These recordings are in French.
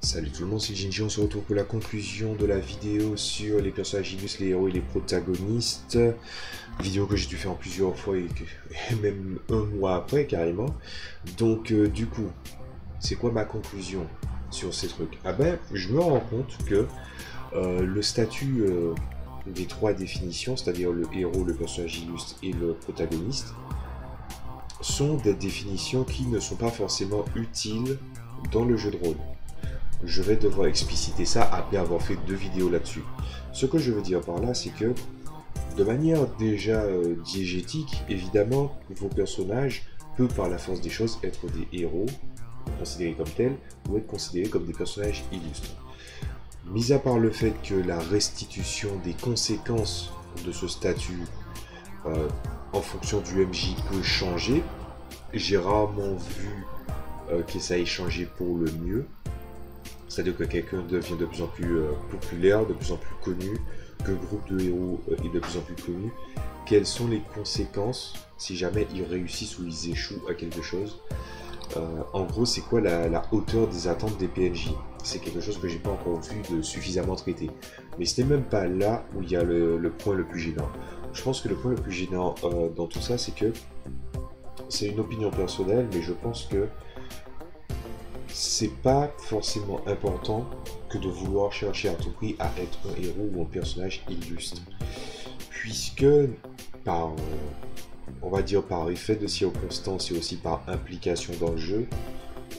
Salut tout le monde, c'est Jinji, on se retrouve pour la conclusion de la vidéo sur les personnages illustres, les héros et les protagonistes. Vidéo que j'ai dû faire en plusieurs fois et même un mois après carrément. Donc du coup, c'est quoi ma conclusion sur ces trucs? Ah ben, je me rends compte que le statut des trois définitions, c'est-à-dire le héros, le personnage illustre et le protagoniste, sont des définitions qui ne sont pas forcément utiles dans le jeu de rôle. Je vais devoir expliciter ça après avoir fait 2 vidéos là-dessus. Ce que je veux dire par là, c'est que de manière déjà diégétique, évidemment, vos personnages peuvent par la force des choses être des héros, considérés comme tels, ou être considérés comme des personnages illustres. Mis à part le fait que la restitution des conséquences de ce statut en fonction du MJ peut changer, j'ai rarement vu que ça ait changé pour le mieux. C'est-à-dire que quelqu'un devient de plus en plus populaire, de plus en plus connu, que le groupe de héros est de plus en plus connu. Quelles sont les conséquences si jamais ils réussissent ou ils échouent à quelque chose? En gros, c'est quoi la hauteur des attentes des PNJ? C'est quelque chose que j'ai pas encore vu de suffisamment traité. Mais ce n'est même pas là où il y a le point le plus gênant. Je pense que le point le plus gênant dans tout ça, c'est que c'est une opinion personnelle, mais je pense que c'est pas forcément important que de vouloir chercher à tout prix à être un héros ou un personnage illustre. Puisque par, on va dire par effet de circonstance et aussi par implication dans le jeu,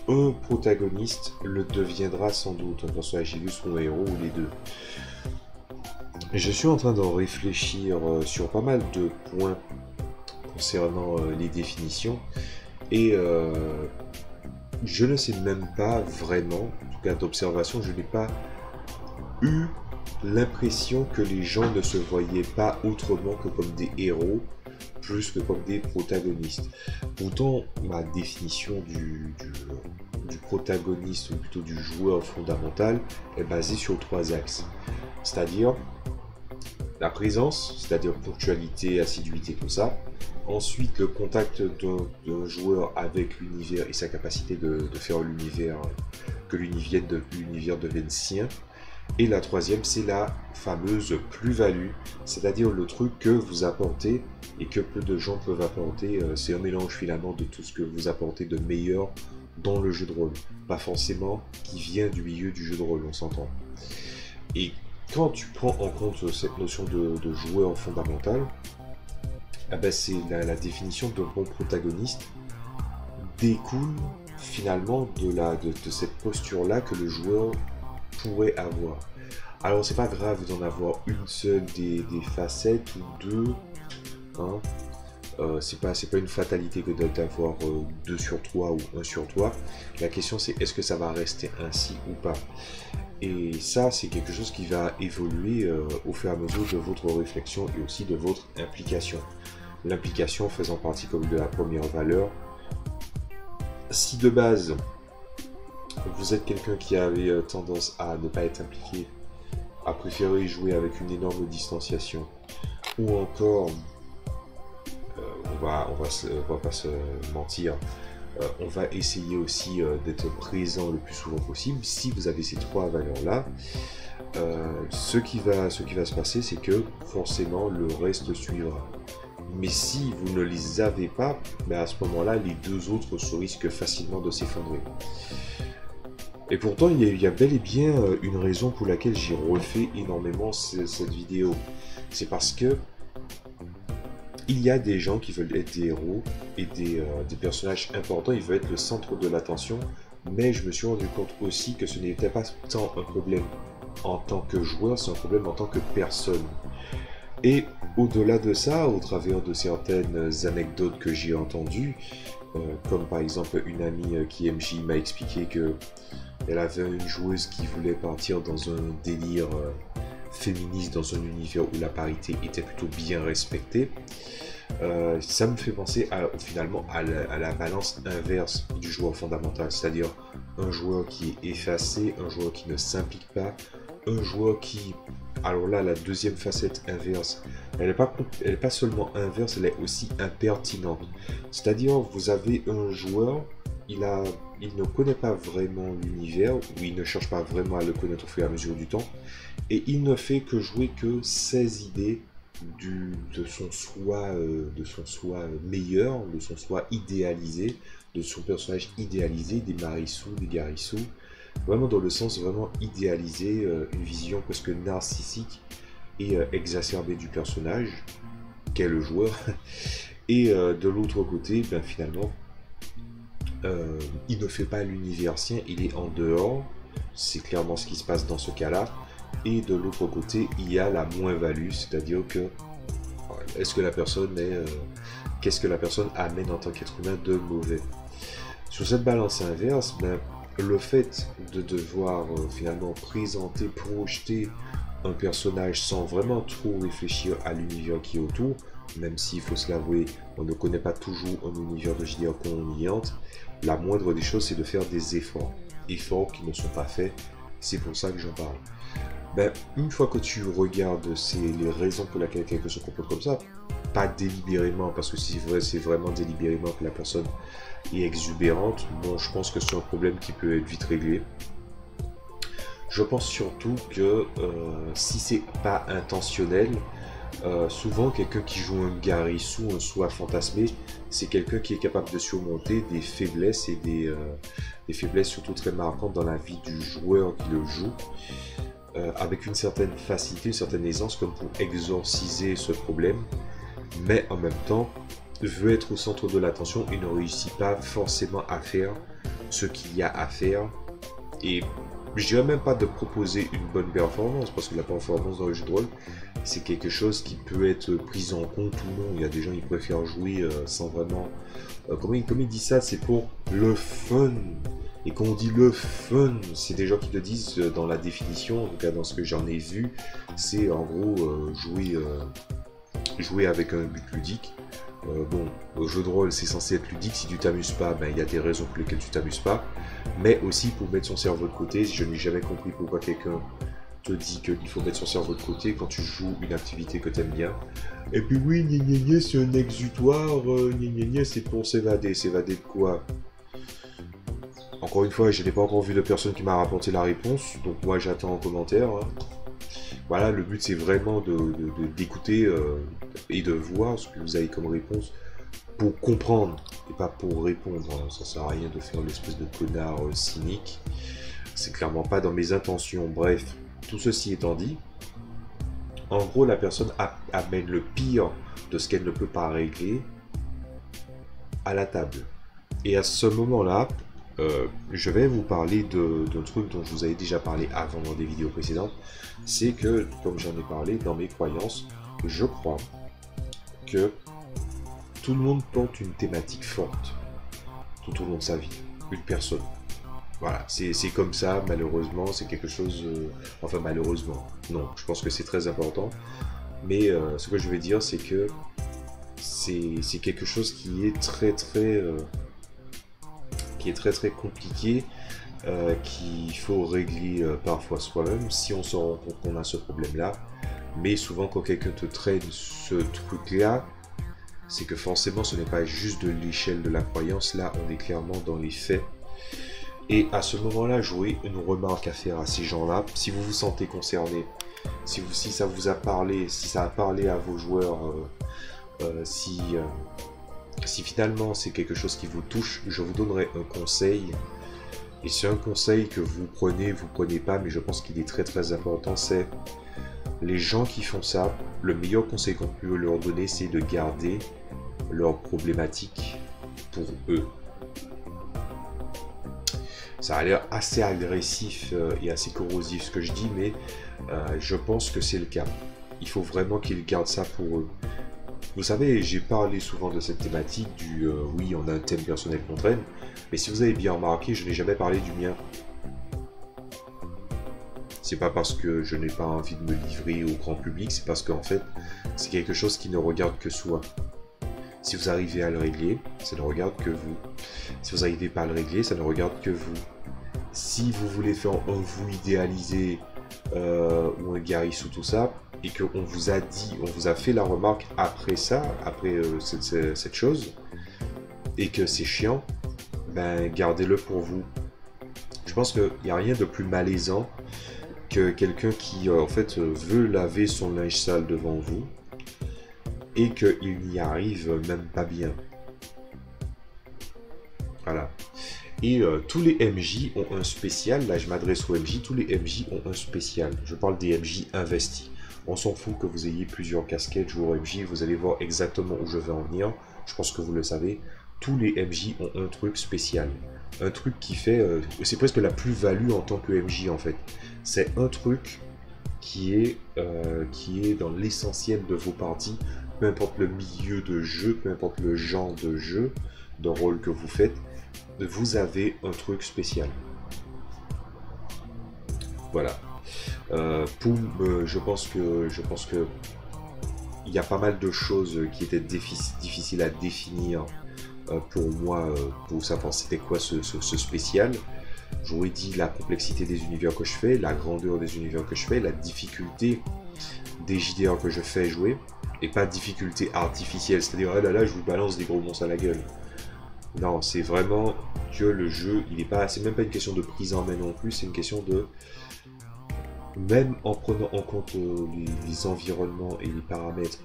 un protagoniste le deviendra sans doute, un personnage illustre ou un héros ou les deux. Je suis en train d'en réfléchir sur pas mal de points concernant les définitions et je ne sais même pas vraiment, en tout cas d'observation, je n'ai pas eu l'impression que les gens ne se voyaient pas autrement que comme des héros, plus que comme des protagonistes. Pourtant, ma définition du protagoniste, ou plutôt du joueur fondamental, est basée sur 3 axes. C'est-à-dire la présence, c'est-à-dire ponctualité, assiduité, tout ça. Ensuite, le contact d'un joueur avec l'univers et sa capacité de faire l'univers, que l'univers devienne sien. Et la troisième, c'est la fameuse plus-value, c'est-à-dire le truc que vous apportez et que peu de gens peuvent apporter. C'est un mélange finalement de tout ce que vous apportez de meilleur dans le jeu de rôle. Pas forcément qui vient du milieu du jeu de rôle, on s'entend. Et quand tu prends en compte cette notion de joueur fondamental, ah ben c'est la définition d'un bon protagoniste découle finalement de cette posture-là que le joueur pourrait avoir. Alors c'est pas grave d'en avoir une seule des facettes ou deux, hein. C'est pas une fatalité que d'avoir 2 sur 3 ou 1 sur 3. La question c'est est-ce que ça va rester ainsi ou pas. Et ça c'est quelque chose qui va évoluer au fur et à mesure de votre réflexion et aussi de votre implication. L'implication faisant partie comme de la première valeur. Si de base vous êtes quelqu'un qui avait tendance à ne pas être impliqué, à préférer jouer avec une énorme distanciation, ou encore on va pas se mentir, on va essayer aussi d'être présent le plus souvent possible. Si vous avez ces 3 valeurs là, ce qui va se passer, c'est que forcément le reste suivra. Mais si vous ne les avez pas, ben à ce moment-là, les 2 autres se risquent facilement de s'effondrer. Et pourtant, il y a bel et bien une raison pour laquelle j'ai refait énormément cette vidéo. C'est parce que il y a des gens qui veulent être des héros et des personnages importants, ils veulent être le centre de l'attention, mais je me suis rendu compte aussi que ce n'était pas tant un problème en tant que joueur, c'est un problème en tant que personne. Et au-delà de ça, au travers de certaines anecdotes que j'ai entendues, comme par exemple une amie qui est MJ m'a expliqué que elle avait une joueuse qui voulait partir dans un délire féministe, dans un univers où la parité était plutôt bien respectée. Ça me fait penser finalement à la balance inverse du joueur fondamental, c'est-à-dire un joueur qui est effacé, un joueur qui ne s'implique pas, un joueur qui... Alors là, la deuxième facette inverse, elle n'est pas seulement inverse, elle est aussi impertinente. C'est-à-dire, vous avez un joueur, il ne connaît pas vraiment l'univers, ou il ne cherche pas vraiment à le connaître au fur et à mesure du temps, et il ne fait que jouer que ses idées de son soi meilleur, de son soi idéalisé, de son personnage idéalisé, des Marissou, des Garissou, vraiment dans le sens vraiment idéalisé, une vision presque narcissique et exacerbée du personnage, qu'est le joueur. Et de l'autre côté, ben, finalement, il ne fait pas l'univers sien, il est en dehors, c'est clairement ce qui se passe dans ce cas-là. Et de l'autre côté, il y a la moins-value, c'est-à-dire que est-ce que la personne est, qu'est-ce que la personne amène en tant qu'être humain de mauvais. Sur cette balance inverse, ben, le fait de devoir finalement présenter, projeter un personnage sans vraiment trop réfléchir à l'univers qui est autour, même s'il faut se l'avouer, on ne connaît pas toujours un univers de JDR qu'on y entre, la moindre des choses c'est de faire des efforts qui ne sont pas faits, c'est pour ça que j'en parle. Ben, une fois que tu regardes les raisons pour lesquelles quelqu'un se comporte comme ça, pas délibérément, parce que si c'est vraiment délibérément que la personne est exubérante, bon, je pense que c'est un problème qui peut être vite réglé. Je pense surtout que si c'est pas intentionnel, souvent quelqu'un qui joue un Garissou, un soi fantasmé, c'est quelqu'un qui est capable de surmonter des faiblesses et des faiblesses surtout très marquantes dans la vie du joueur qui le joue. Avec une certaine facilité, une certaine aisance comme pour exorciser ce problème, mais en même temps veut être au centre de l'attention et ne réussit pas forcément à faire ce qu'il y a à faire. Et je dirais même pas de proposer une bonne performance, parce que la performance dans le jeu de rôle c'est quelque chose qui peut être pris en compte ou non. Il y a des gens qui préfèrent jouer sans vraiment... Comme il dit ça, c'est pour le fun. Et quand on dit le fun, c'est des gens qui te disent dans la définition, en tout cas dans ce que j'en ai vu, c'est en gros jouer avec un but ludique. Bon, le jeu de rôle c'est censé être ludique, si tu t'amuses pas, ben il y a des raisons pour lesquelles tu t'amuses pas, mais aussi pour mettre son cerveau de côté. Je n'ai jamais compris pourquoi quelqu'un te dit qu'il faut mettre son cerveau de côté quand tu joues une activité que tu aimes bien. Et puis oui, c'est un exutoire, c'est pour s'évader. S'évader de quoi? Encore une fois, je n'ai pas encore vu de personne qui m'a rapporté la réponse, donc moi j'attends en commentaire. Hein. Voilà, le but c'est vraiment d'écouter et de voir ce que vous avez comme réponse pour comprendre et pas pour répondre. Hein. Ça sert à rien de faire l'espèce de connard cynique. C'est clairement pas dans mes intentions. Bref, tout ceci étant dit, en gros la personne amène le pire de ce qu'elle ne peut pas régler à la table. Et à ce moment-là, je vais vous parler d'un truc dont je vous avais déjà parlé avant dans des vidéos précédentes. C'est que, comme j'en ai parlé dans mes croyances, je crois que tout le monde porte une thématique forte tout au long de sa vie, une personne. Voilà, c'est comme ça, malheureusement, c'est quelque chose... enfin, malheureusement, non, je pense que c'est très important. Mais ce que je vais dire, c'est que c'est quelque chose qui est très compliqué, qu'il faut régler parfois soi-même si on se rend compte qu'on a ce problème-là. Mais souvent, quand quelqu'un te traîne ce truc-là, c'est que forcément, ce n'est pas juste de l'échelle de la croyance. Là, on est clairement dans les faits. Et à ce moment-là, j'aurais une remarque à faire à ces gens-là. Si vous vous sentez concerné, si ça vous a parlé, si ça a parlé à vos joueurs, si finalement c'est quelque chose qui vous touche, je vous donnerai un conseil. Et c'est un conseil que vous prenez pas, mais je pense qu'il est très important, c'est les gens qui font ça, le meilleur conseil qu'on peut leur donner, c'est de garder leurs problématiques pour eux. Ça a l'air assez agressif et assez corrosif ce que je dis, mais je pense que c'est le cas. Il faut vraiment qu'ils gardent ça pour eux. Vous savez, j'ai parlé souvent de cette thématique du oui, on a un thème personnel qu'on traîne, mais si vous avez bien remarqué, je n'ai jamais parlé du mien. C'est pas parce que je n'ai pas envie de me livrer au grand public, c'est parce qu'en fait, c'est quelque chose qui ne regarde que soi. Si vous arrivez à le régler, ça ne regarde que vous. Si vous n'arrivez pas à le régler, ça ne regarde que vous. Si vous voulez faire un vous idéalisé ou un Garissou, tout ça, et qu'on vous a dit, on vous a fait la remarque après ça, après cette chose, et que c'est chiant, ben gardez-le pour vous. Je pense qu'il n'y a rien de plus malaisant que quelqu'un qui en fait veut laver son linge sale devant vous et qu'il n'y arrive même pas bien. Voilà. Et tous les MJ ont un spécial. Là, je m'adresse aux MJ. Tous les MJ ont un spécial. Je parle des MJ investis. On s'en fout que vous ayez plusieurs casquettes joueurs MJ. Vous allez voir exactement où je vais en venir. Je pense que vous le savez. Tous les MJ ont un truc spécial. Un truc qui fait... c'est presque la plus-value en tant que MJ, en fait. C'est un truc qui est dans l'essentiel de vos parties. Peu importe le milieu de jeu, peu importe le genre de jeu, de rôle que vous faites, vous avez un truc spécial. Voilà. Je pense que il y a pas mal de choses qui étaient difficiles à définir pour moi, pour savoir c'était quoi ce spécial. J'aurais dit la complexité des univers que je fais, la grandeur des univers que je fais, la difficulté des JDR que je fais jouer, et pas difficulté artificielle, c'est-à-dire oh là là, je vous balance des gros monstres à la gueule. Non, c'est vraiment que le jeu, il est pas, c'est même pas une question de prise en main non plus, c'est une question de, même en prenant en compte les environnements et les paramètres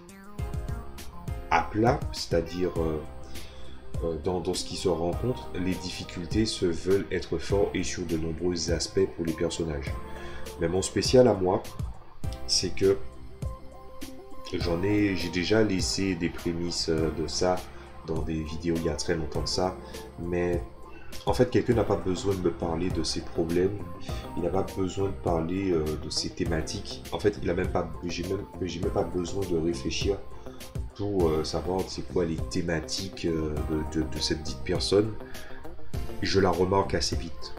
à plat, c'est-à-dire dans ce qui se rencontre, les difficultés se veulent être forts et sur de nombreux aspects pour les personnages. Mais mon spécial à moi, c'est que j'ai déjà laissé des prémices de ça dans des vidéos il y a très longtemps de ça, mais en fait quelqu'un n'a pas besoin de me parler de ses problèmes, il n'a pas besoin de parler de ses thématiques, en fait j'ai même pas besoin de réfléchir pour savoir c'est quoi les thématiques de cette dite personne. Je la remarque assez vite,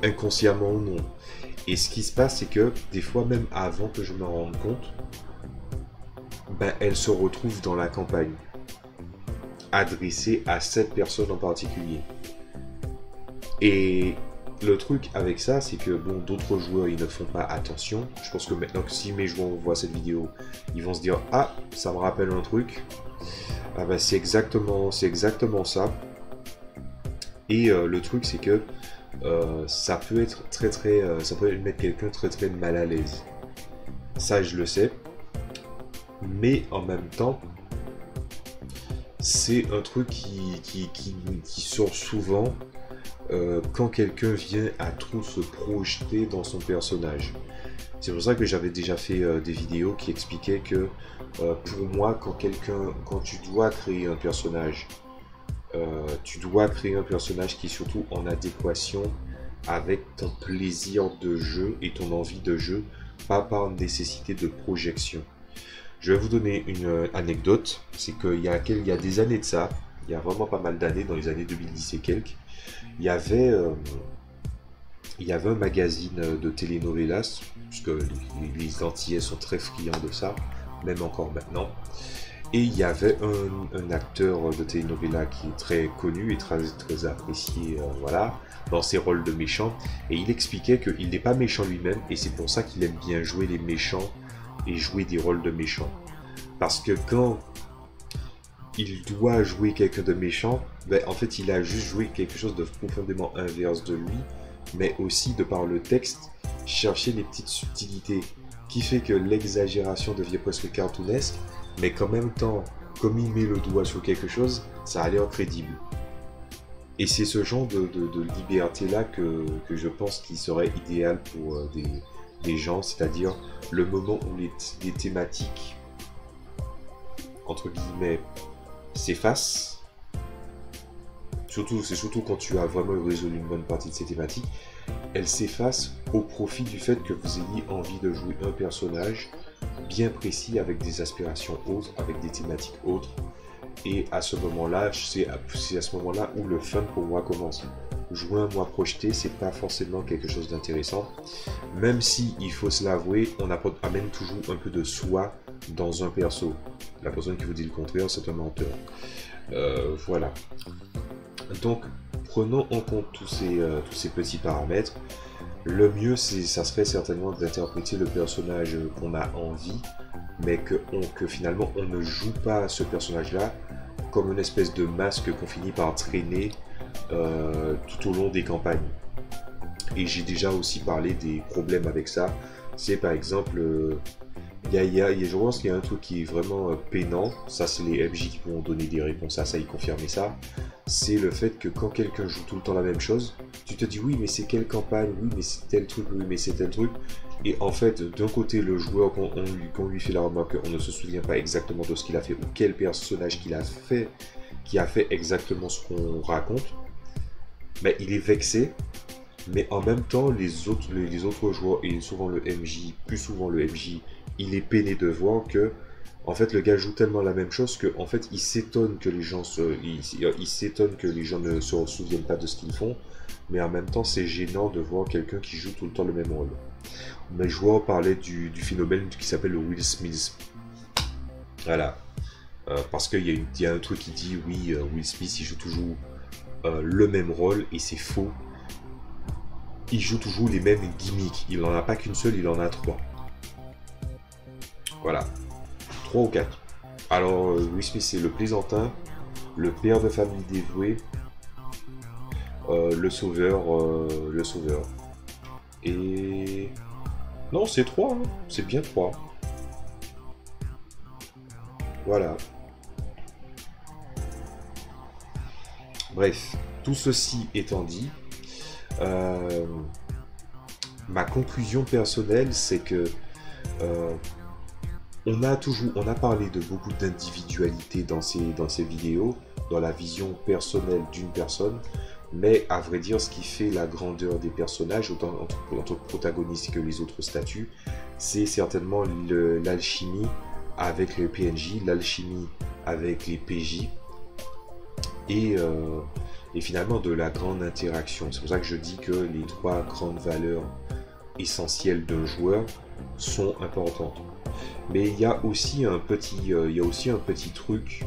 inconsciemment ou non. Et ce qui se passe, c'est que des fois, même avant que je me rende compte, ben, elle se retrouve dans la campagne, adressée à cette personne en particulier. Et le truc avec ça, c'est que bon, d'autres joueurs, ils ne font pas attention. Je pense que maintenant que si mes joueurs voient cette vidéo, ils vont se dire « Ah, ça me rappelle un truc. » Ah ben, c'est exactement ça. Et le truc, c'est que ça peut être ça peut mettre quelqu'un très mal à l'aise. Ça, je le sais. Mais en même temps, c'est un truc qui sort souvent quand quelqu'un vient à trop se projeter dans son personnage. C'est pour ça que j'avais déjà fait des vidéos qui expliquaient que pour moi, quand tu dois créer un personnage, tu dois créer un personnage qui est surtout en adéquation avec ton plaisir de jeu et ton envie de jeu, pas par nécessité de projection. Je vais vous donner une anecdote, c'est qu'il y a des années de ça, il y a vraiment pas mal d'années, dans les années 2010 et quelques, il y avait un magazine de telenovelas, puisque les Antillais sont très friands de ça, même encore maintenant. Et il y avait un acteur de telenovela qui est très connu et très apprécié voilà, dans ses rôles de méchant. Et il expliquait qu'il n'est pas méchant lui-même, et c'est pour ça qu'il aime bien jouer les méchants et jouer des rôles de méchants. Parce que quand il doit jouer quelqu'un de méchant, ben, en fait il a juste joué quelque chose de profondément inverse de lui, mais aussi de par le texte, chercher les petites subtilités qui fait que l'exagération devient presque cartoonesque, mais qu'en même temps, comme il met le doigt sur quelque chose, ça a l'air crédible. Et c'est ce genre de liberté-là que je pense qu'il serait idéal pour des gens, c'est-à-dire le moment où les thématiques, entre guillemets, s'effacent. C'est surtout quand tu as vraiment résolu une bonne partie de ces thématiques, elles s'effacent au profit du fait que vous ayez envie de jouer un personnage bien précis, avec des aspirations autres, avec des thématiques autres. Et à ce moment-là, c'est à ce moment-là où le fun pour moi commence. Jouer un moi projeté, c'est pas forcément quelque chose d'intéressant. Même si, il faut se l'avouer, on amène toujours un peu de soi dans un perso. La personne qui vous dit le contraire, c'est un menteur. Voilà. Donc, prenons en compte tous ces petits paramètres. Le mieux, ça serait certainement d'interpréter le personnage qu'on a envie, mais que finalement on ne joue pas ce personnage-là comme une espèce de masque qu'on finit par traîner tout au long des campagnes. Et j'ai déjà aussi parlé des problèmes avec ça. C'est par exemple, je pense qu'il y a un truc qui est vraiment peinant. Ça, c'est les MJ qui vont donner des réponses à ça, ils confirment ça. C'est le fait que quand quelqu'un joue tout le temps la même chose, tu te dis oui, mais c'est quelle campagne, oui, mais c'est tel truc, oui, mais c'est tel truc. Et en fait, d'un côté, le joueur, quand on lui fait la remarque qu'on ne se souvient pas exactement de ce qu'il a fait ou quel personnage qu'il a fait, qui a fait exactement ce qu'on raconte, mais il est vexé. Mais en même temps, les autres joueurs, et souvent le MJ, plus souvent le MJ, il est peiné de voir que, en fait, le gars joue tellement la même chose que, en fait, il s'étonne que les gens ne se souviennent pas de ce qu'ils font. Mais en même temps, c'est gênant de voir quelqu'un qui joue tout le temps le même rôle. Mes joueurs parlaient du phénomène qui s'appelle le Will Smith. Voilà. Parce qu'il y a un truc qui dit, oui, Will Smith, il joue toujours le même rôle, et c'est faux. Il joue toujours les mêmes gimmicks. Il n'en a pas qu'une seule, il en a 3. Voilà. 3 ou 4. Alors, Will Smith, c'est le plaisantin, le père de famille dévoué, le sauveur. Et... Non, c'est 3. Hein. C'est bien 3. Voilà. Bref, tout ceci étant dit, ma conclusion personnelle, c'est que on a parlé de beaucoup d'individualité dans ces vidéos, dans la vision personnelle d'une personne, mais à vrai dire, ce qui fait la grandeur des personnages, autant entre protagonistes que les autres statuts, c'est certainement l'alchimie avec les PNJ, l'alchimie avec les PJ, et finalement de la grande interaction. C'est pour ça que je dis que les 3 grandes valeurs essentielles d'un joueur sont importantes. Mais il y a aussi un petit truc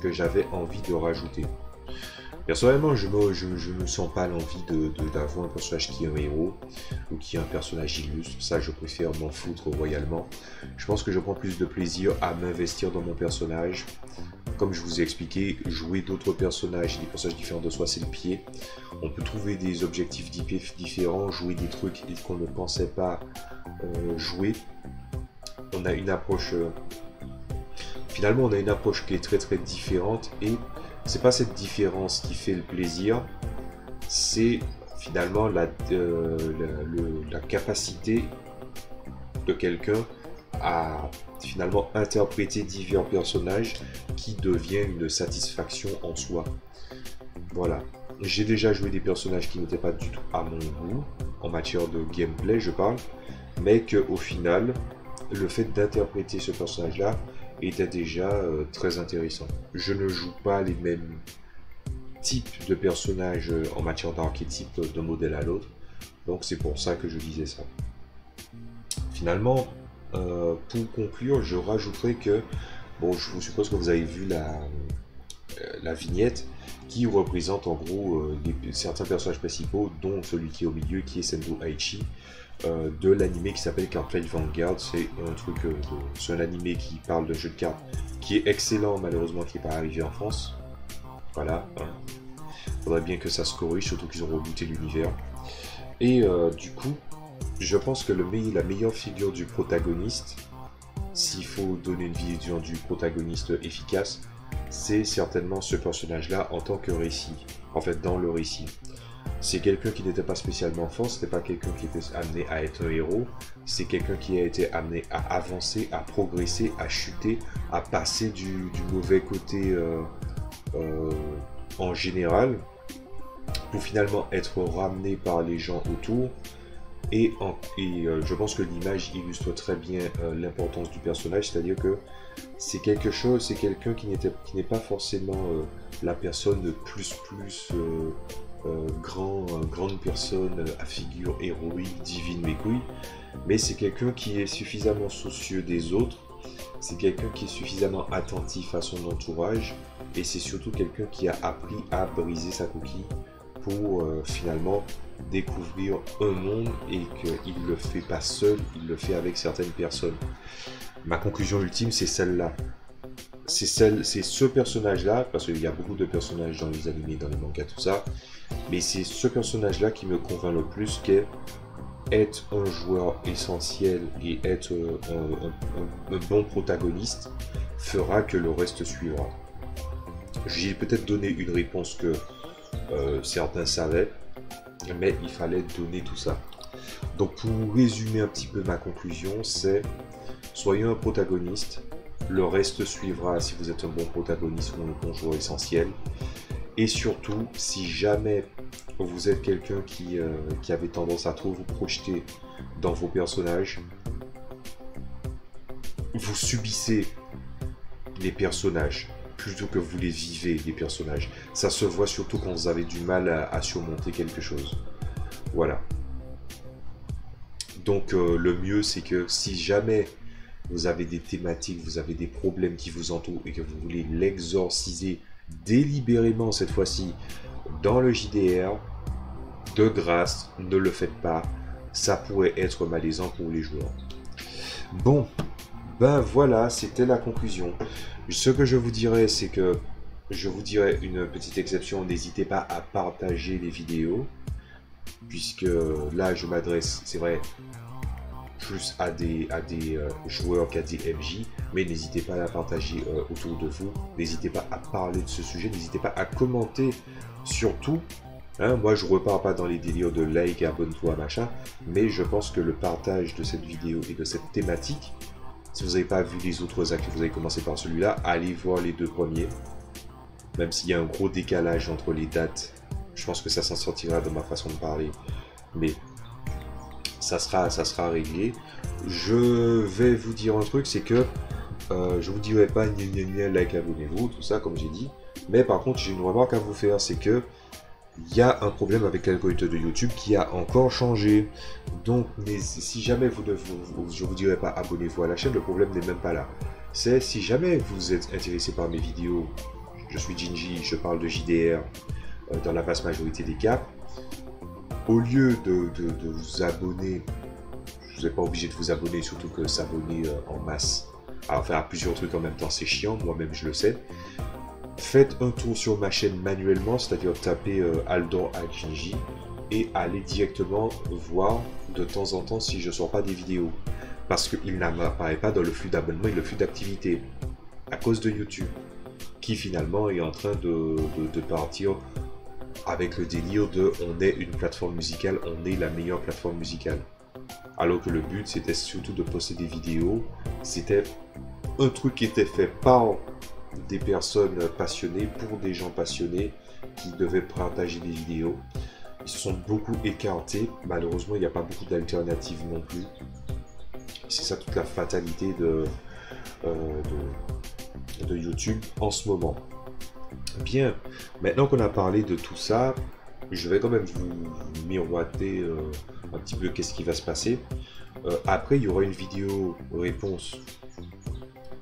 que j'avais envie de rajouter. Personnellement, je me sens pas l'envie d'avoir un personnage qui est un héros ou qui est un personnage illustre. Ça, je préfère m'en foutre royalement. Je pense que je prends plus de plaisir à m'investir dans mon personnage. Comme je vous ai expliqué, jouer d'autres personnages, des personnages différents de soi, c'est le pied. On peut trouver des objectifs différents, jouer des trucs qu'on ne pensait pas jouer. On a une approche... Finalement, on a une approche qui est très très différente, et c'est pas cette différence qui fait le plaisir, c'est finalement la capacité de quelqu'un à finalement interpréter divers personnages qui devient une satisfaction en soi. Voilà. J'ai déjà joué des personnages qui n'étaient pas du tout à mon goût, en matière de gameplay je parle, mais qu'au final, le fait d'interpréter ce personnage-là était déjà très intéressant. Je ne joue pas les mêmes types de personnages en matière d'archétype d'un modèle à l'autre, donc c'est pour ça que je disais ça. Finalement, pour conclure, je rajouterai que, bon, je vous suppose que vous avez vu la vignette qui représente en gros certains personnages principaux, dont celui qui est au milieu, qui est Sendo Aichi, de l'anime qui s'appelle Cardfight Vanguard. C'est un truc, c'est un anime qui parle d'un jeu de cartes qui est excellent, malheureusement qui n'est pas arrivé en France. Voilà, hein. Faudrait bien que ça se corrige, surtout qu'ils ont rebooté l'univers. Et du coup, je pense que la meilleure figure du protagoniste, s'il faut donner une vision du protagoniste efficace, c'est certainement ce personnage-là en tant que récit, en fait dans le récit. C'est quelqu'un qui n'était pas spécialement fort, c'était pas quelqu'un qui était amené à être un héros, c'est quelqu'un qui a été amené à avancer, à progresser, à chuter, à passer du mauvais côté en général, pour finalement être ramené par les gens autour. Et je pense que l'image illustre très bien l'importance du personnage, c'est-à-dire que c'est quelqu'un qui n'est pas forcément la personne plus grande personne à figure héroïque, divine, mes couilles, mais c'est quelqu'un qui est suffisamment soucieux des autres, c'est quelqu'un qui est suffisamment attentif à son entourage, et c'est surtout quelqu'un qui a appris à briser sa coquille pour finalement découvrir un monde, et qu'il ne le fait pas seul, il le fait avec certaines personnes. Ma conclusion ultime, c'est celle-là. c'est ce personnage-là, parce qu'il y a beaucoup de personnages dans les animés, dans les mangas, tout ça, mais c'est ce personnage-là qui me convainc le plus, qu'est être un joueur essentiel et être un bon protagoniste fera que le reste suivra. J'ai peut-être donné une réponse que certains savaient, mais il fallait donner tout ça. Donc pour résumer un petit peu ma conclusion, c'est soyez un protagoniste, le reste suivra si vous êtes un bon protagoniste ou un bon joueur essentiel. Et surtout, si jamais vous êtes quelqu'un qui avait tendance à trop vous projeter dans vos personnages, vous subissez les personnages plutôt que vous les vivez, les personnages. Ça se voit surtout quand vous avez du mal à surmonter quelque chose. Voilà. Donc le mieux, c'est que si jamais vous avez des thématiques, vous avez des problèmes qui vous entourent et que vous voulez l'exorciser délibérément cette fois-ci dans le JDR, de grâce, ne le faites pas. Ça pourrait être malaisant pour les joueurs. Bon, ben voilà, c'était la conclusion. Ce que je vous dirais, c'est que je vous dirais une petite exception, n'hésitez pas à partager les vidéos, puisque là je m'adresse, c'est vrai, plus à des joueurs qu'à des MJ, mais n'hésitez pas à la partager autour de vous, n'hésitez pas à parler de ce sujet, n'hésitez pas à commenter surtout. Hein, moi je repars pas dans les délires de like, abonne-toi, machin, mais je pense que le partage de cette vidéo et de cette thématique, si vous n'avez pas vu les autres actes, vous avez commencé par celui-là, allez voir les deux premiers, même s'il y a un gros décalage entre les dates, je pense que ça s'en sortira de ma façon de parler, mais ça sera réglé. Je vais vous dire un truc, c'est que je vous dirai pas like, abonnez-vous, tout ça comme j'ai dit, mais par contre j'ai une remarque à vous faire, c'est que il y a un problème avec l'algorithme de YouTube qui a encore changé. Donc, mais si jamais je vous dirai pas abonnez-vous à la chaîne, le problème n'est même pas là. C'est si jamais vous êtes intéressé par mes vidéos, je suis Ginji, je parle de JDR dans la vaste majorité des cas. Au lieu de vous abonner, vous n'êtes pas obligé de vous abonner, surtout que s'abonner en masse, à faire plusieurs trucs en même temps, c'est chiant, moi-même je le sais. Faites un tour sur ma chaîne manuellement, c'est-à-dire tapez Aldor Ginji et allez directement voir de temps en temps si je ne sors pas des vidéos. Parce qu'il n'apparaît pas dans le flux d'abonnement et le flux d'activité à cause de YouTube, qui finalement est en train de partir avec le délire de on est une plateforme musicale, on est la meilleure plateforme musicale. Alors que le but c'était surtout de poster des vidéos, c'était un truc qui était fait par des personnes passionnées pour des gens passionnés qui devaient partager des vidéos. Ils se sont beaucoup écartés, malheureusement il n'y a pas beaucoup d'alternatives non plus. C'est ça toute la fatalité de YouTube en ce moment. Bien, maintenant qu'on a parlé de tout ça, je vais quand même vous miroiter un petit peu qu'est-ce qui va se passer. Après il y aura une vidéo réponse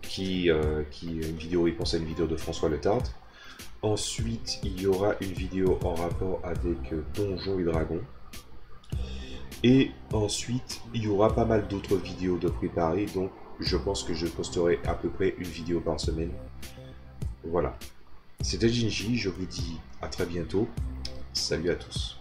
qui est une vidéo réponse à une vidéo de François Letarte. Ensuite, il y aura une vidéo en rapport avec Donjons et Dragons. Et ensuite, il y aura pas mal d'autres vidéos de préparer, donc je pense que je posterai à peu près une vidéo par semaine. Voilà. C'était Ginji, je vous dis à très bientôt. Salut à tous.